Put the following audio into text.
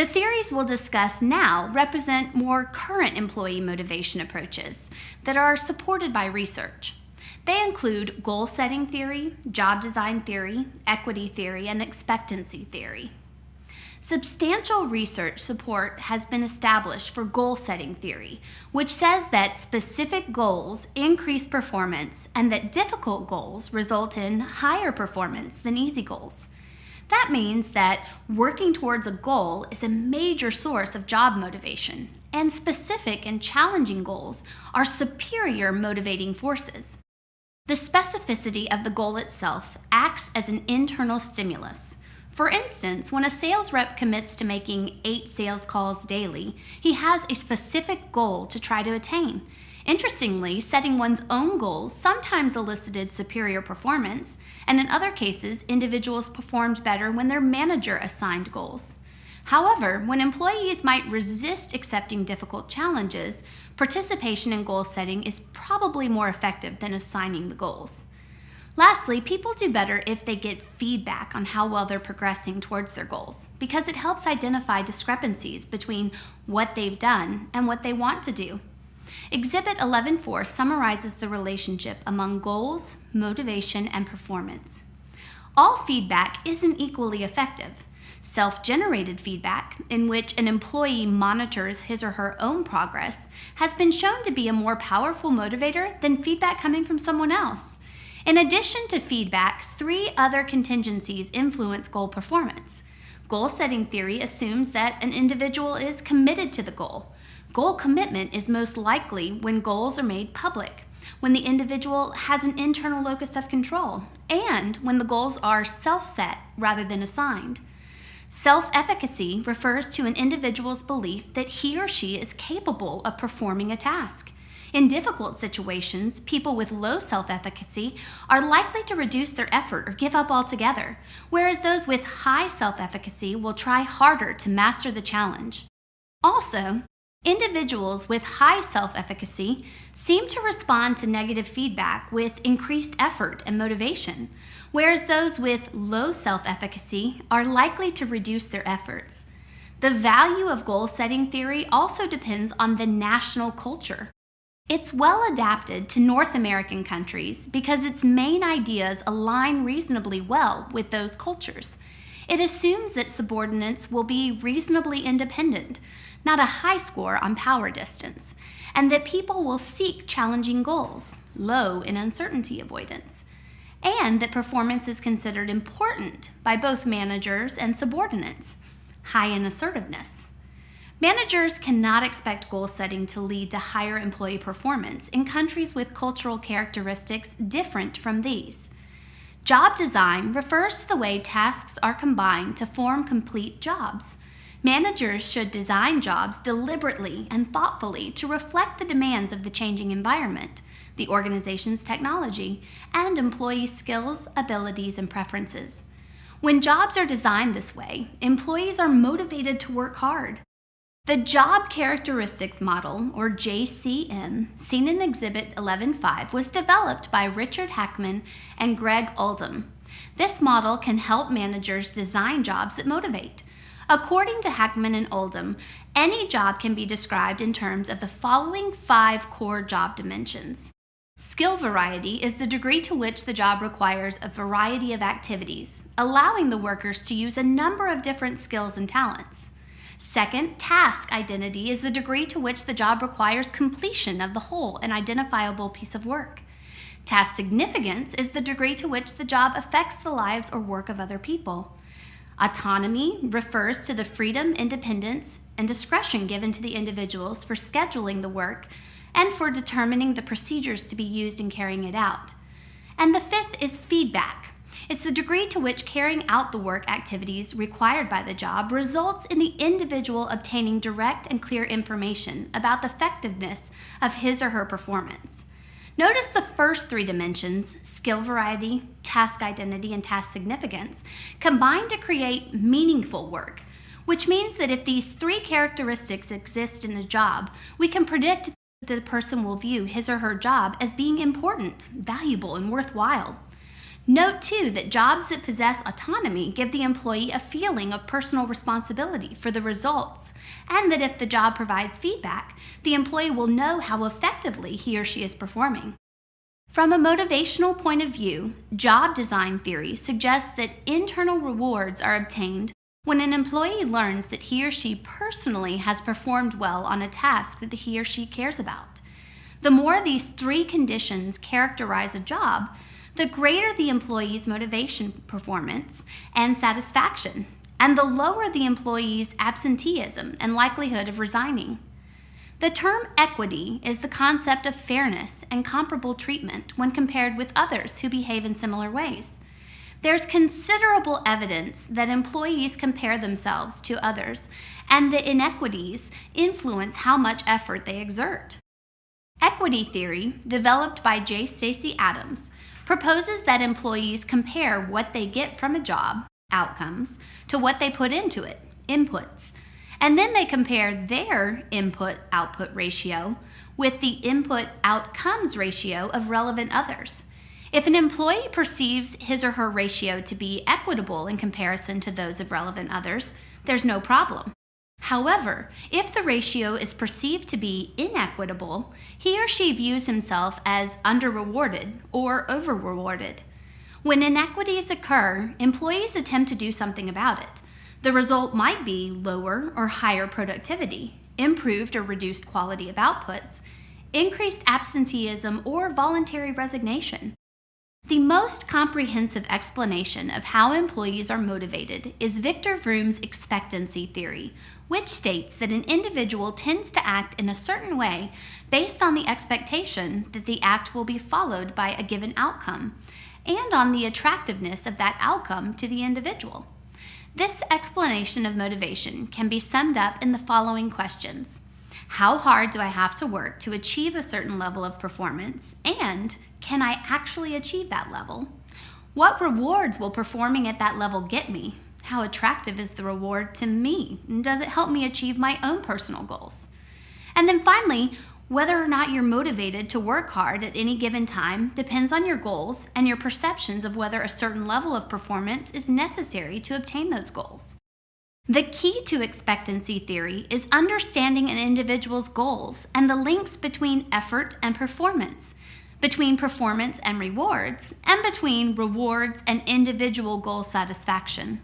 The theories we'll discuss now represent more current employee motivation approaches that are supported by research. They include goal-setting theory, job design theory, equity theory, and expectancy theory. Substantial research support has been established for goal-setting theory, which says that specific goals increase performance and that difficult goals result in higher performance than easy goals. That means that working towards a goal is a major source of job motivation, and specific and challenging goals are superior motivating forces. The specificity of the goal itself acts as an internal stimulus. For instance, when a sales rep commits to making 8 sales calls daily, he has a specific goal to try to attain. Interestingly, setting one's own goals sometimes elicited superior performance, and in other cases, individuals performed better when their manager assigned goals. However, when employees might resist accepting difficult challenges, participation in goal setting is probably more effective than assigning the goals. Lastly, people do better if they get feedback on how well they're progressing towards their goals, because it helps identify discrepancies between what they've done and what they want to do. Exhibit 11.4 summarizes the relationship among goals, motivation, and performance. All feedback isn't equally effective. Self-generated feedback, in which an employee monitors his or her own progress, has been shown to be a more powerful motivator than feedback coming from someone else. In addition to feedback, 3 other contingencies influence goal performance. Goal-setting theory assumes that an individual is committed to the goal. Goal commitment is most likely when goals are made public, when the individual has an internal locus of control, and when the goals are self-set rather than assigned. Self-efficacy refers to an individual's belief that he or she is capable of performing a task. In difficult situations, people with low self-efficacy are likely to reduce their effort or give up altogether, whereas those with high self-efficacy will try harder to master the challenge. Also, individuals with high self-efficacy seem to respond to negative feedback with increased effort and motivation, whereas those with low self-efficacy are likely to reduce their efforts. The value of goal-setting theory also depends on the national culture. It's well adapted to North American countries because its main ideas align reasonably well with those cultures. It assumes that subordinates will be reasonably independent, not a high score on power distance, and that people will seek challenging goals, low in uncertainty avoidance, and that performance is considered important by both managers and subordinates, high in assertiveness. Managers cannot expect goal setting to lead to higher employee performance in countries with cultural characteristics different from these. Job design refers to the way tasks are combined to form complete jobs. Managers should design jobs deliberately and thoughtfully to reflect the demands of the changing environment, the organization's technology, and employee skills, abilities, and preferences. When jobs are designed this way, employees are motivated to work hard. The Job Characteristics Model, or JCM, seen in Exhibit 11.5, was developed by Richard Hackman and Greg Oldham. This model can help managers design jobs that motivate. According to Hackman and Oldham, any job can be described in terms of the following 5 core job dimensions. Skill variety is the degree to which the job requires a variety of activities, allowing the workers to use a number of different skills and talents. Second, task identity is the degree to which the job requires completion of the whole and identifiable piece of work. Task significance is the degree to which the job affects the lives or work of other people. Autonomy refers to the freedom, independence, and discretion given to the individuals for scheduling the work and for determining the procedures to be used in carrying it out. And the 5th is feedback. It's the degree to which carrying out the work activities required by the job results in the individual obtaining direct and clear information about the effectiveness of his or her performance. Notice the first 3 dimensions, skill variety, task identity, and task significance, combine to create meaningful work, which means that if these 3 characteristics exist in a job, we can predict that the person will view his or her job as being important, valuable, and worthwhile. Note too that jobs that possess autonomy give the employee a feeling of personal responsibility for the results, and that if the job provides feedback, the employee will know how effectively he or she is performing. From a motivational point of view, job design theory suggests that internal rewards are obtained when an employee learns that he or she personally has performed well on a task that he or she cares about. The more these three conditions characterize a job, the greater the employee's motivation, performance, and satisfaction, and the lower the employee's absenteeism and likelihood of resigning. The term equity is the concept of fairness and comparable treatment when compared with others who behave in similar ways. There's considerable evidence that employees compare themselves to others, and the inequities influence how much effort they exert. Equity theory, developed by J. Stacy Adams, proposes that employees compare what they get from a job, outcomes, to what they put into it, inputs, and then they compare their input-output ratio with the input-outcomes ratio of relevant others. If an employee perceives his or her ratio to be equitable in comparison to those of relevant others, there's no problem. However, if the ratio is perceived to be inequitable, he or she views himself as under-rewarded or over-rewarded. When inequities occur, employees attempt to do something about it. The result might be lower or higher productivity, improved or reduced quality of outputs, increased absenteeism, or voluntary resignation. The most comprehensive explanation of how employees are motivated is Victor Vroom's expectancy theory, which states that an individual tends to act in a certain way based on the expectation that the act will be followed by a given outcome, and on the attractiveness of that outcome to the individual. This explanation of motivation can be summed up in the following questions. How hard do I have to work to achieve a certain level of performance, and can I actually achieve that level? What rewards will performing at that level get me? How attractive is the reward to me? And does it help me achieve my own personal goals? And then finally, whether or not you're motivated to work hard at any given time depends on your goals and your perceptions of whether a certain level of performance is necessary to obtain those goals. The key to expectancy theory is understanding an individual's goals and the links between effort and performance, between performance and rewards, and between rewards and individual goal satisfaction.